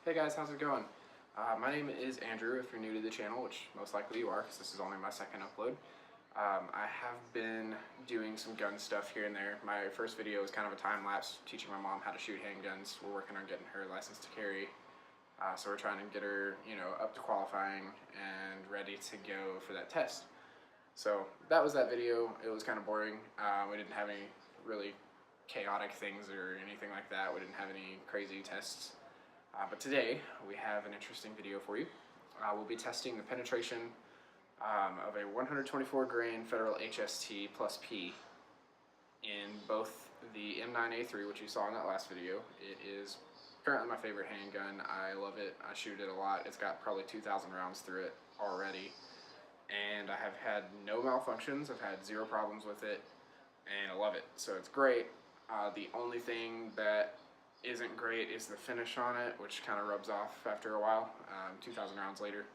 Hey guys, how's it going? My name is Andrew, if you're new to the channel, which most likely you are because this is only my second upload. I have been doing some gun stuff here and there. My first video was kind of a time-lapse teaching my mom how to shoot handguns. We're working on getting her license to carry. So we're trying to get her, up to qualifying and ready to go for that test. So that was that video. It was kind of boring. We didn't have any really chaotic things or anything like that. We didn't have any crazy tests. But today we have an interesting video for you. We'll be testing the penetration of a 124 grain Federal HST plus P in both the M9A3, which you saw in that last video. It is currently my favorite handgun. I love it. I shoot it a lot. It's got probably 2,000 rounds through it already. And I have had no malfunctions. I've had zero problems with it, and I love it. So it's great. The only thing that isn't great is the finish on it, which kind of rubs off after a while, 2,000 rounds later.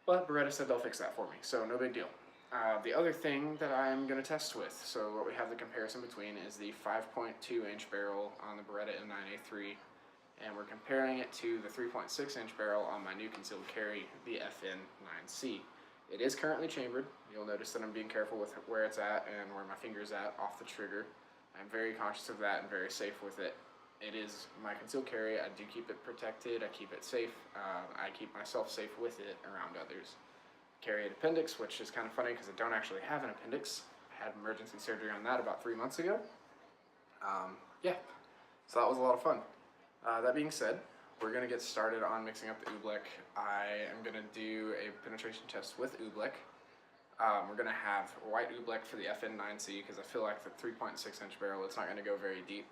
But Beretta said they'll fix that for me, so no big deal. The other thing that I'm going to test with, so what we have the comparison between is the 5.2 inch barrel on the Beretta M9A3, and we're comparing it to the 3.6 inch barrel on my new concealed carry, the FN9C. It is currently chambered. You'll notice that I'm being careful with where it's at and where my finger's at off the trigger. I'm very conscious of that and very safe with it. It is my concealed carry. I do keep it protected. I keep it safe. I keep myself safe with it around others. Carry an appendix, which is kind of funny because I don't actually have an appendix. I had emergency surgery on that about 3 months ago. Yeah, so that was a lot of fun. That being said, we're going to get started on mixing up the Oobleck. I am going to do a penetration test with Oobleck. We're going to have white Oobleck for the FN9C because I feel like the 3.6 inch barrel, it's not going to go very deep.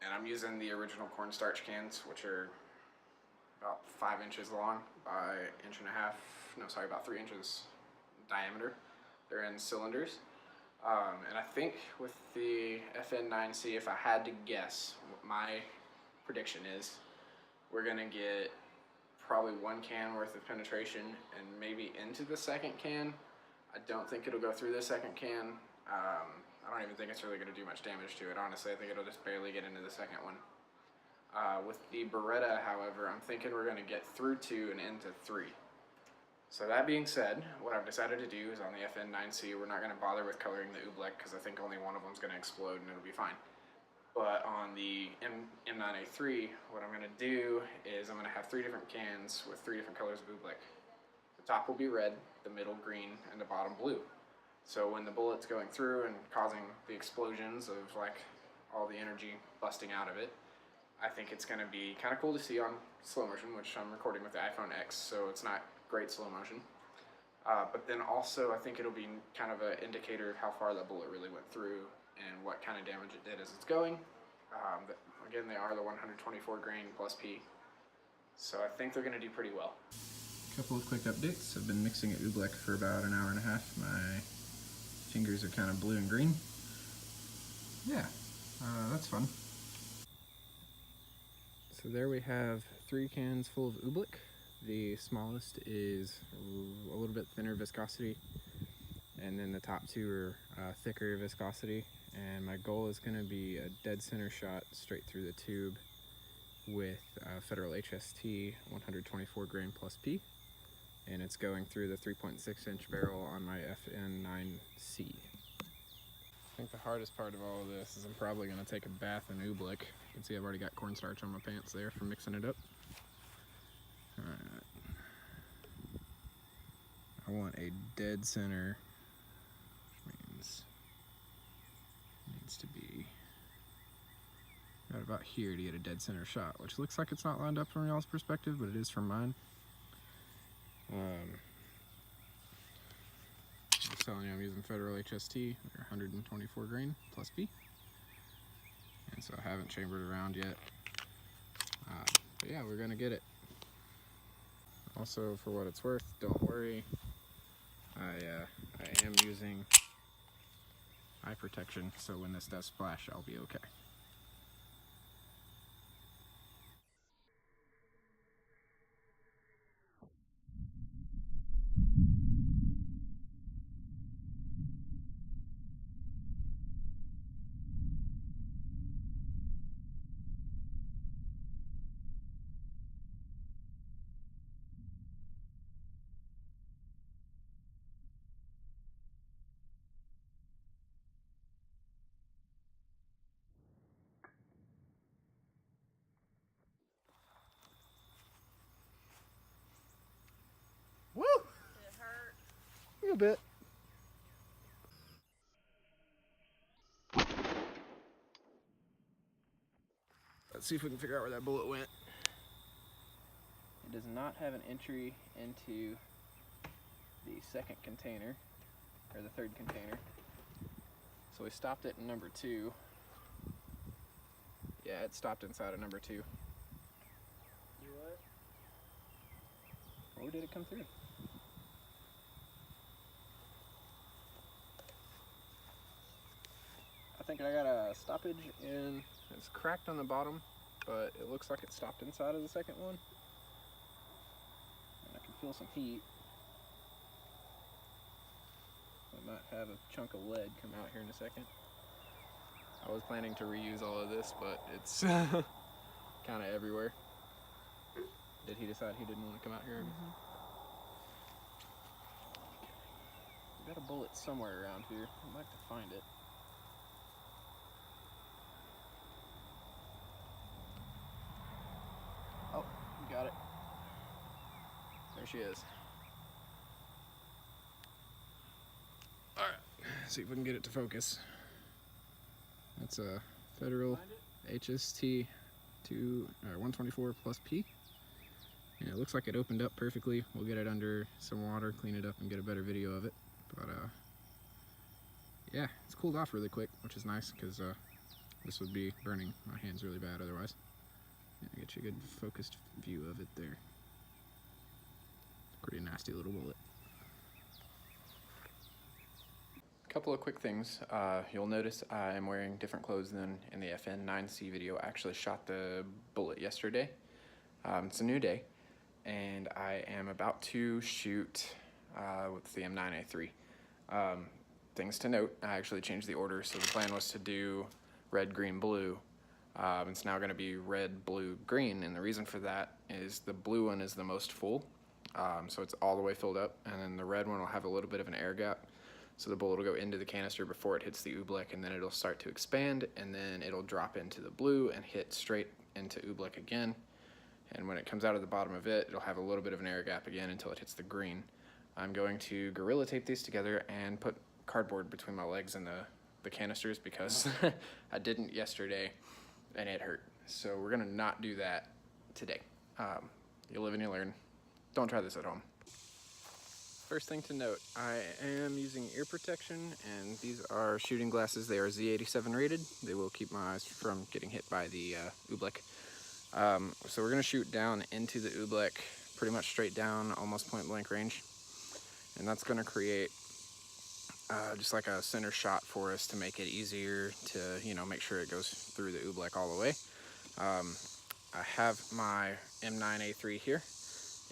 And I'm using the original cornstarch cans, which are about 5 inches long by inch and a half, no sorry, about 3 inches diameter. They're in cylinders. And I think with the FN9C, if I had to guess, what my prediction is, we're gonna get probably 1 can worth of penetration and maybe into the second can. I don't think it'll go through the second can. I don't even think it's really going to do much damage to it, honestly. I think it'll just barely get into the second one. With the Beretta, however, I'm thinking we're going to get through 2 and into 3. So that being said, what I've decided to do is on the FN9C, we're not going to bother with coloring the Oobleck because I think only one of them is going to explode and it'll be fine. But on the M9A3, what I'm going to do is I'm going to have 3 different cans with 3 different colors of Oobleck. The top will be red, the middle green, and the bottom blue. So when the bullet's going through and causing the explosions of like all the energy busting out of it, I think it's going to be kind of cool to see on slow motion, which I'm recording with the iPhone X, so it's not great slow motion. But then also I think it'll be kind of an indicator of how far that bullet really went through and what kind of damage it did as it's going. Again, they are the 124 grain plus P, so I think they're going to do pretty well. Couple of quick updates. I've been mixing at Oobleck for about an hour and a half. My fingers are kind of blue and green. Yeah, that's fun. So there we have 3 cans full of Oobleck. The smallest is a little bit thinner viscosity, and then the top 2 are thicker viscosity. And my goal is going to be a dead center shot straight through the tube with Federal HST 124 grain plus P. And it's going through the 3.6 inch barrel on my FN9C. I think the hardest part of all of this is I'm probably going to take a bath in Oobleck. You can see I've already got cornstarch on my pants there from mixing it up. Alright. I want a dead center, which means it needs to be right about here to get a dead center shot, which looks like it's not lined up from y'all's perspective, but it is from mine. I'm telling you, I'm using Federal HST, they're 124 grain plus B, and so I haven't chambered around yet, but yeah, we're gonna get it. Also, for what it's worth, don't worry, I am using eye protection, so when this does splash, I'll be okay. little bit. Let's see if we can figure out where that bullet went. It does not have an entry into the second container, or the third container. So we stopped it in number 2. Yeah, it stopped inside of number 2. What? Where did it come through? I think I got a stoppage in, it's cracked on the bottom, but it looks like it stopped inside of the second one. And I can feel some heat. I might have a chunk of lead come out here in a second. I was planning to reuse all of this, but it's kind of everywhere. Did he decide he didn't want to come out here? Mm-hmm. We got a bullet somewhere around here. I'd like to find it. Oh, got it. There she is. Alright, see if we can get it to focus. That's a Federal HST 124 plus P. And it looks like it opened up perfectly. We'll get it under some water, clean it up, and get a better video of it. But yeah, it's cooled off really quick, which is nice because this would be burning my hands really bad otherwise. Yeah, get you a good focused view of it there. Pretty nasty little bullet. Couple of quick things. You'll notice I am wearing different clothes than in the FN9C video. I actually shot the bullet yesterday. It's a new day, and I am about to shoot with the M9A3. Things to note, I actually changed the order, so the plan was to do red, green, blue. It's now going to be red, blue, green, and the reason for that is the blue one is the most full, so it's all the way filled up, and then the red one will have a little bit of an air gap. So the bullet will go into the canister before it hits the Oobleck, and then it'll start to expand, and then it'll drop into the blue and hit straight into Oobleck again. And when it comes out of the bottom of it, it'll have a little bit of an air gap again until it hits the green. I'm going to Gorilla Tape these together and put cardboard between my legs and the canisters because I didn't yesterday and it hurt. So we're gonna not do that today. You live and you learn. Don't try this at home. First thing to note, I am using ear protection, and these are shooting glasses. They are Z87 rated. They will keep my eyes from getting hit by the Oobleck. So we're gonna shoot down into the Oobleck, pretty much straight down, almost point blank range. And that's gonna create just like a center shot for us to make it easier to, you know, make sure it goes through the Oobleck all the way. I have my M9A3 here.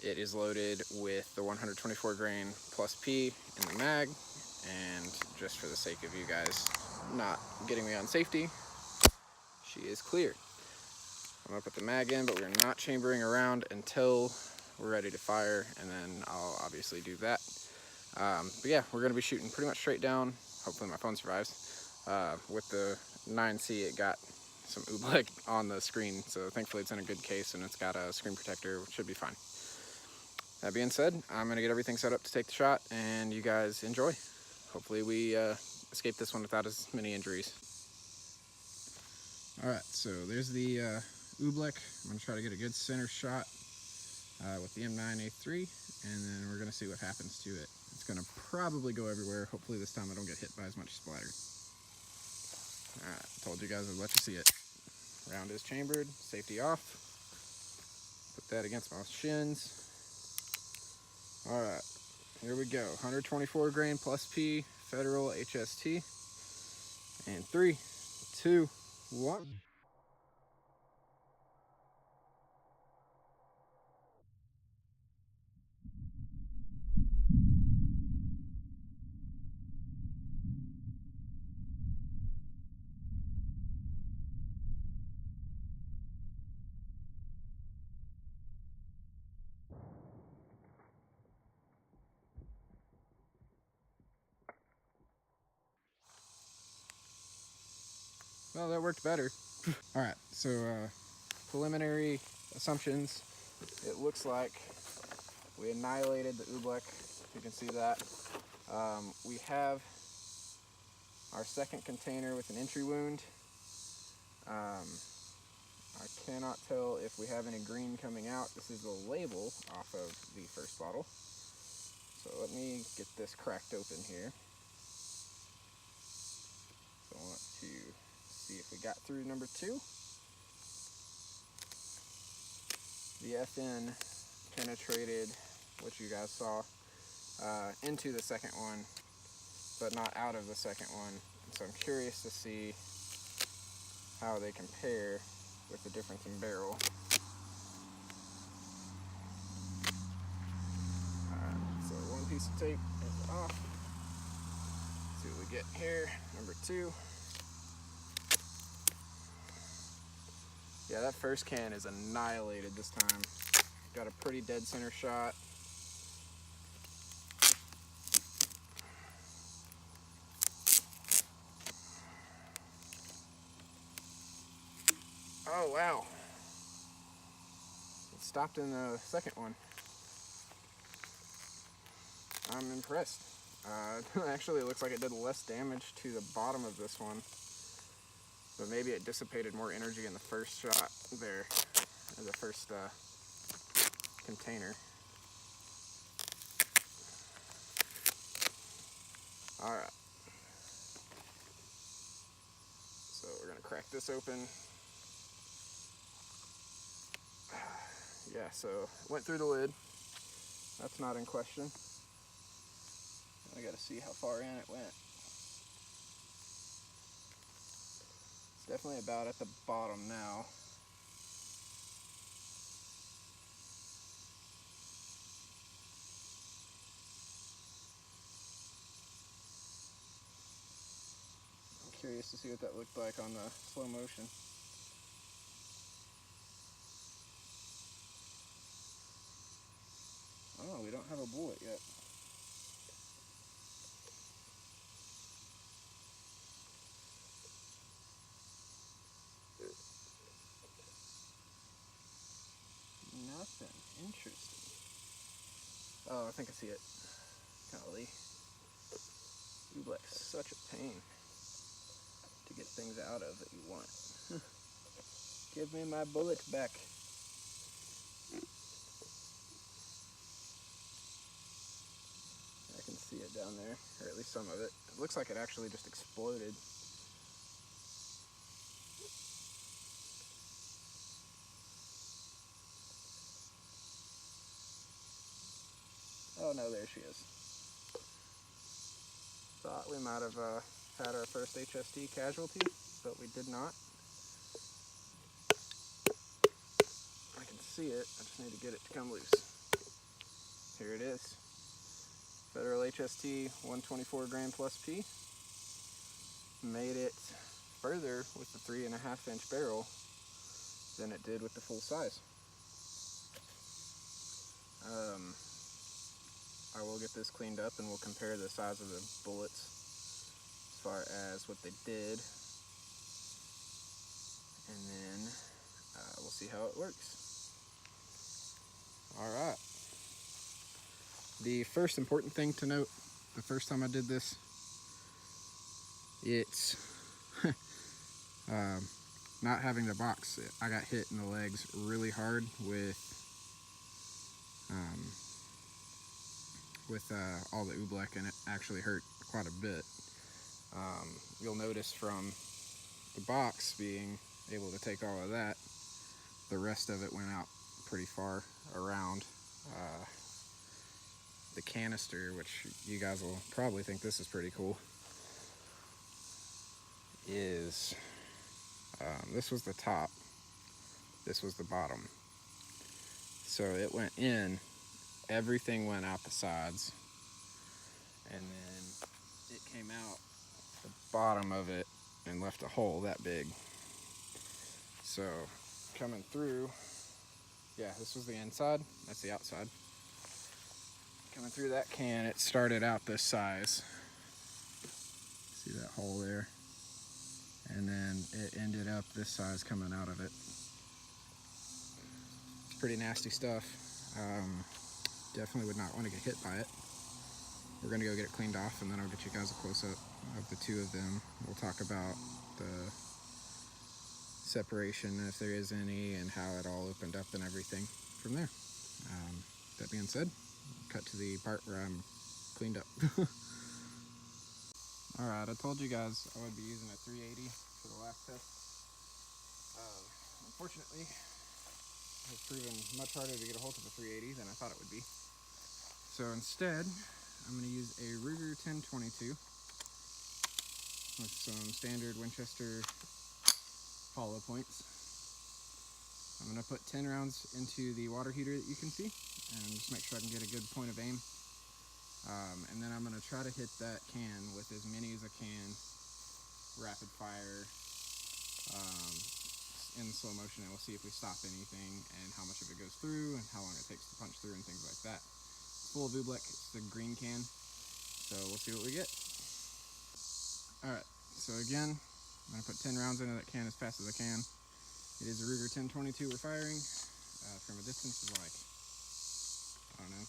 It is loaded with the 124 grain plus P in the mag, and just for the sake of you guys not getting me on safety, she is clear. I'm gonna put the mag in, but we're not chambering around until we're ready to fire, and then I'll obviously do that. But yeah, we're gonna be shooting pretty much straight down. Hopefully my phone survives. With the 9C, it got some Oobleck on the screen, so thankfully it's in a good case and it's got a screen protector, which should be fine. That being said, I'm gonna get everything set up to take the shot, and you guys enjoy. Hopefully we escape this one without as many injuries. All right, so there's the Oobleck. I'm gonna try to get a good center shot with the M9A3, and then we're gonna see what happens to it. It's gonna probably go everywhere. Hopefully this time I don't get hit by as much splatter. All right, told you guys I'd let you see it. Round is chambered, safety off. Put that against my shins. All right, here we go. 124 grain plus P, Federal HST. And 3, 2, 1. Well, that worked better. All right, so preliminary assumptions. It looks like we annihilated the Oobleck. You can see that. We have our second container with an entry wound. I cannot tell if we have any green coming out. This is the label off of the first bottle. So let me get this cracked open here. So I want to see if we got through number 2. The FN penetrated, what you guys saw, into the second one, but not out of the second one. So I'm curious to see how they compare with the difference in barrel. So one piece of tape is off. Let's see what we get here. Number 2. Yeah, that first can is annihilated this time. Got a pretty dead center shot. Oh wow. It stopped in the second one. I'm impressed. Actually, it looks like it did less damage to the bottom of this one. But maybe it dissipated more energy in the first shot there, or the first container. Alright. So we're going to crack this open. Yeah, so went through the lid. That's not in question. I got to see how far in it went. It's definitely about at the bottom now. I'm curious to see what that looked like on the slow motion. Oh, we don't have a bullet yet. Nothing. Interesting. Oh, I think I see it. Golly. Oobleck's such a pain to get things out of that you want. Give me my bullets back. I can see it down there, or at least some of it. It looks like it actually just exploded. Oh no, there she is. Thought we might have had our first HST casualty, but we did not. I can see it, I just need to get it to come loose. Here it is. Federal HST 124 gram plus P. Made it further with the 3.5 inch barrel than it did with the full size. I will get this cleaned up and we'll compare the size of the bullets as far as what they did, and then we'll see how it works. Alright. The first important thing to note, the first time I did this, it's not having the box. I got hit in the legs really hard with all the Oobleck, and it actually hurt quite a bit. You'll notice from the box being able to take all of that, the rest of it went out pretty far around. The canister, which you guys will probably think this is pretty cool, is this was the top, this was the bottom. So it went in, everything went out the sides, and then it came out the bottom of it and left a hole that big. So coming through, yeah, this was the inside, that's the outside. Coming through that can, it started out this size. See that hole there? And then it ended up this size coming out of it. It's pretty nasty stuff. Definitely would not want to get hit by it. we're gonna go get it cleaned off, and then I'll get you guys a close-up of the two of them. We'll talk about the separation, if there is any, and how it all opened up and everything from there. That being said, cut to the part where I'm cleaned up. Alright, I told you guys I would be using a 380 for the last test. Unfortunately, it's proven much harder to get a hold of a 380 than I thought it would be. So instead, I'm going to use a Ruger 1022 with some standard Winchester hollow points. I'm going to put 10 rounds into the water heater that you can see, and just make sure I can get a good point of aim. And then I'm going to try to hit that can with as many as I can, rapid fire, in slow motion, and we'll see if we stop anything and how much of it goes through and how long it takes to punch through and things like that. It's full of Oobleck, it's the green can, so we'll see what we get. Alright, so again, I'm going to put 10 rounds into that can as fast as I can. It is a Ruger 1022 we're firing from a distance of like, I don't know,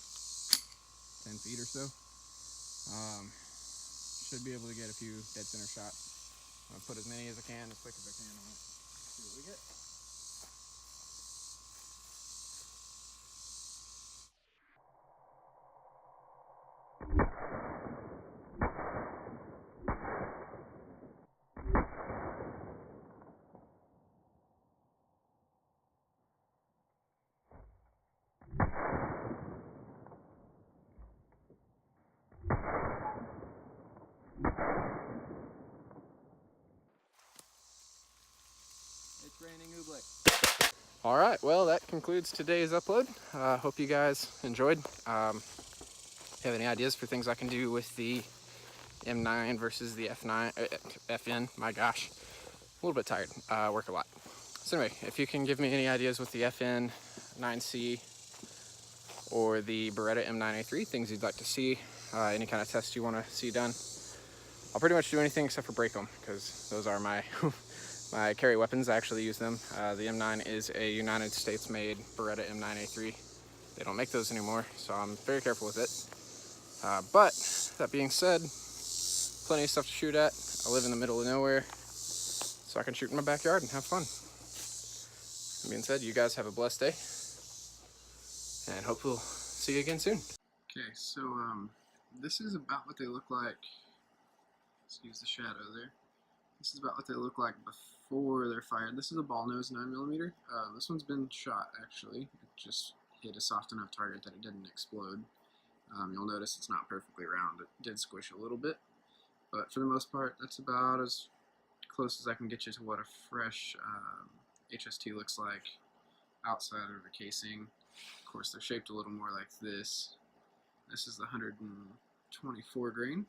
10 feet or so. Should be able to get a few dead center shots. I'm going to put as many as I can, as quick as I can on it. See what we get. It's raining Oobleck. Alright, well that concludes today's upload. Hope you guys enjoyed. If you have any ideas for things I can do with the M9 versus the FN, my gosh, a little bit tired, work a lot. So anyway, if you can give me any ideas with the FN9C or the Beretta M9A3, things you'd like to see, any kind of tests you want to see done, I'll pretty much do anything except for break them, because those are my my carry weapons. I actually use them. The M9 is a United States made Beretta M9A3. They don't make those anymore, so I'm very careful with it. But that being said, plenty of stuff to shoot at. I live in the middle of nowhere, so I can shoot in my backyard and have fun. That being said, you guys have a blessed day, and hope we'll see you again soon. Okay, so this is about what they look like. Excuse the shadow there. This is about what they look like before they're fired. This is a ball nose 9mm. This one's been shot actually. It just hit a soft enough target that it didn't explode. You'll notice it's not perfectly round. It did squish a little bit, but for the most part, that's about as close as I can get you to what a fresh HST looks like outside of the casing. Of course, they're shaped a little more like this. This is the 124 grain.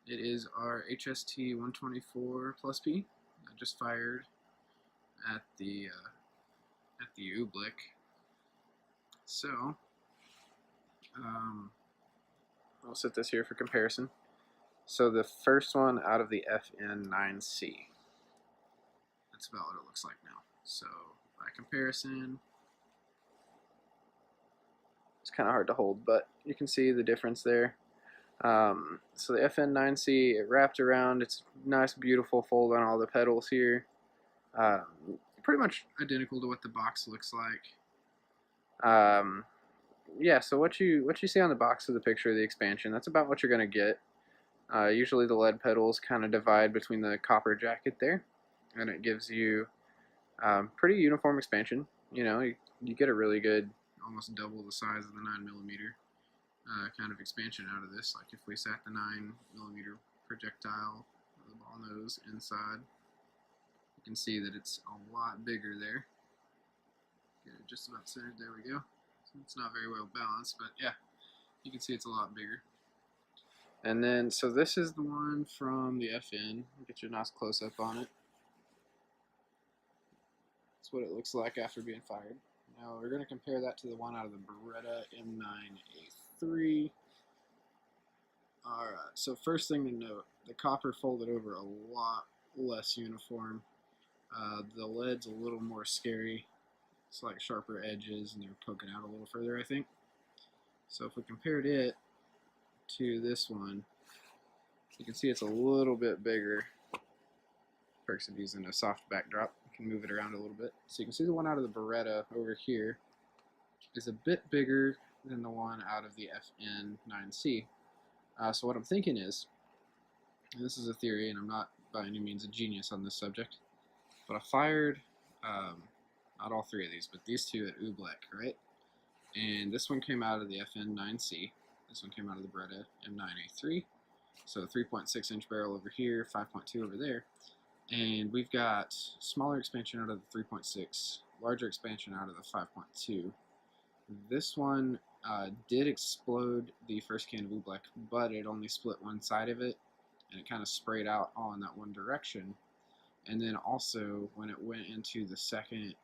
It is our HST 124 plus P. I just fired at the Oobleck. So I'll set this here for comparison. So the first one out of the FN9C. That's about what it looks like now. So by comparison, it's kind of hard to hold, but you can see the difference there. So the FN9C, it wrapped around. It's nice, beautiful fold on all the pedals here. Pretty much identical to what the box looks like. Yeah, so what you see on the box of the picture of the expansion, that's about what you're gonna get. Usually the lead pedals kind of divide between the copper jacket there, and it gives you pretty uniform expansion. You know, you get a really good, almost double the size of the 9mm kind of expansion out of this. Like if we sat the 9mm projectile, the ball nose inside, you can see that it's a lot bigger there. Get it just about centered, there we go. It's not very well balanced, but yeah, you can see it's a lot bigger. And then, so this is the one from the FN. Get you a nice close-up on it. That's what it looks like after being fired. Now we're going to compare that to the one out of the Beretta M9A3. Alright, so first thing to note, the copper folded over a lot less uniform. The lead's a little more scary. It's like sharper edges and they're poking out a little further, I think. So if we compared it to this one, you can see it's a little bit bigger. Perks of using a soft backdrop. You can move it around a little bit. So you can see the one out of the Beretta over here is a bit bigger than the one out of the FN9C. So what I'm thinking is, and this is a theory, and I'm not by any means a genius on this subject, but I fired, not all three of these, but these two at Oobleck, right? And this one came out of the FN9C. This one came out of the Beretta M9A3. So 3.6 inch barrel over here, 5.2 over there. And we've got smaller expansion out of the 3.6, larger expansion out of the 5.2. This one did explode the first can of Oobleck, but it only split one side of it, and it kind of sprayed out all in that one direction. And then also, when it went into the second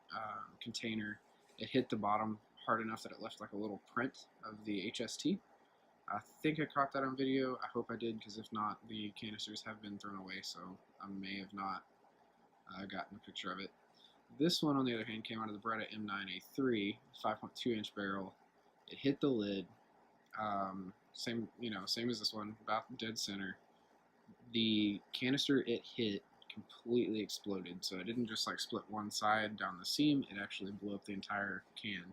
container, it hit the bottom hard enough that it left like a little print of the HST. I think I caught that on video. I hope I did, because if not, the canisters have been thrown away, so I may have not gotten a picture of it. This one, on the other hand, came out of the Beretta M9A3, 5.2 inch barrel. It hit the lid, same as this one, about dead center. The canister it hit completely exploded, so it didn't just like split one side down the seam. It actually blew up the entire can,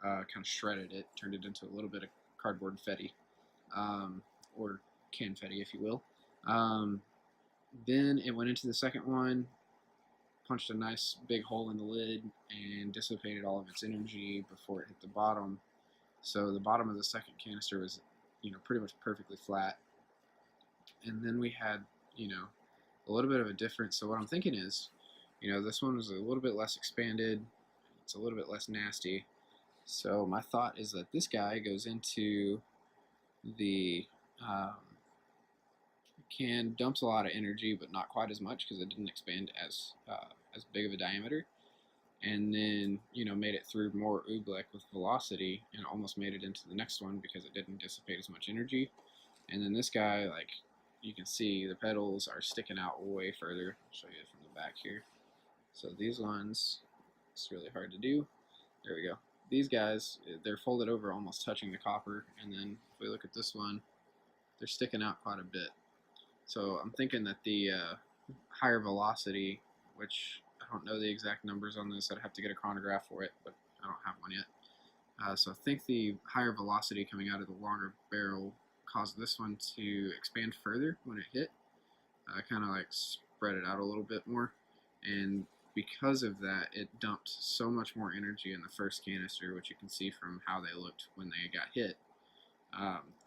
kind of shredded it, turned it into a little bit of cardboard confetti, or confetti, if you will. Then it went into the second one, punched a nice big hole in the lid, and dissipated all of its energy before it hit the bottom. So the bottom of the second canister was, pretty much perfectly flat. And then we had, a little bit of a difference. So what I'm thinking is, this one was a little bit less expanded. It's a little bit less nasty. So my thought is that this guy goes into the can, dumps a lot of energy, but not quite as much because it didn't expand as big of a diameter. And then, made it through more Oobleck with velocity and almost made it into the next one because it didn't dissipate as much energy. And then this guy, like, you can see the pedals are sticking out way further. I'll show you from the back here. So these ones, it's really hard to do. There we go. These guys, they're folded over almost touching the copper, and then if we look at this one, they're sticking out quite a bit. So I'm thinking that the higher velocity, which I don't know the exact numbers on this, I'd have to get a chronograph for it, but I don't have one yet. So I think the higher velocity coming out of the longer barrel caused this one to expand further when it hit, kind of like spread it out a little bit more, and because of that, it dumped so much more energy in the first canister, which you can see from how they looked when they got hit.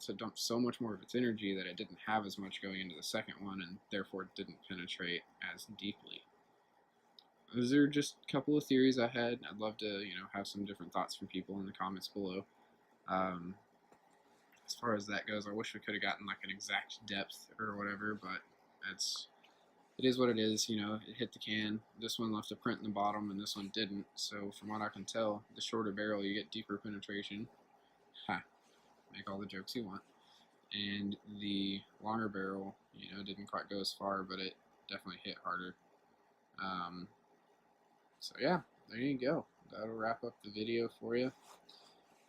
So it dumped so much more of its energy that it didn't have as much going into the second one, and therefore it didn't penetrate as deeply. Those are just a couple of theories I had. I'd love to, have some different thoughts from people in the comments below. As far as that goes, I wish we could have gotten like an exact depth or whatever, but it is what it is. It hit the can. This one left a print in the bottom, and this one didn't. So from what I can tell, the shorter barrel, you get deeper penetration. Make all the jokes you want. And the longer barrel, didn't quite go as far, but it definitely hit harder. So yeah, there you go. That'll wrap up the video for you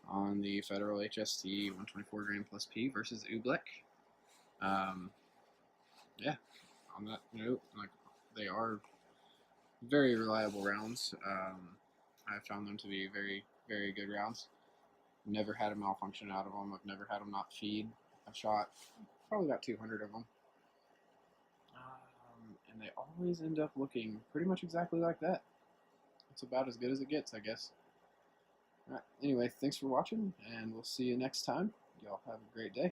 on the Federal HST 124 gram plus P versus Oobleck. Yeah, on that note, like, they are very reliable rounds. I found them to be very, very good rounds. Never had a malfunction out of them. I've never had them not feed. I've shot probably about 200 of them. And they always end up looking pretty much exactly like that. It's about as good as it gets, I guess. Alright, anyway, thanks for watching, and we'll see you next time. Y'all have a great day.